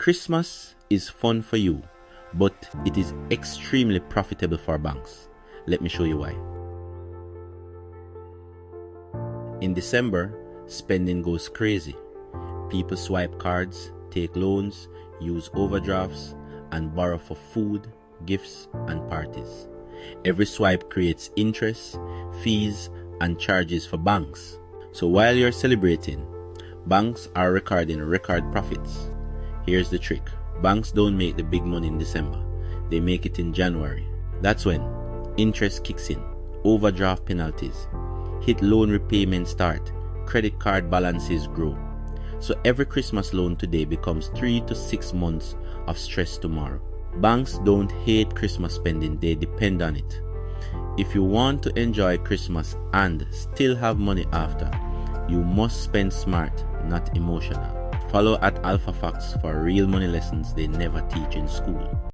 Christmas is fun for you, but it is extremely profitable for banks. Let me show you why. In December, spending goes crazy. People swipe cards, take loans, use overdrafts, and borrow for food, gifts, and parties. Every swipe creates interest, fees, and charges for banks. So while you're celebrating, banks are recording record profits. Here's the trick. Banks don't make the big money in December. They make it in January. That's when interest kicks in, overdraft penalties, hit loan repayment start, credit card balances grow. So every Christmas loan today becomes 3 to 6 months of stress tomorrow. Banks don't hate Christmas spending, they depend on it. If you want to enjoy Christmas and still have money after, you must spend smart, not emotional. Follow at Alpha Fox for real money lessons they never teach in school.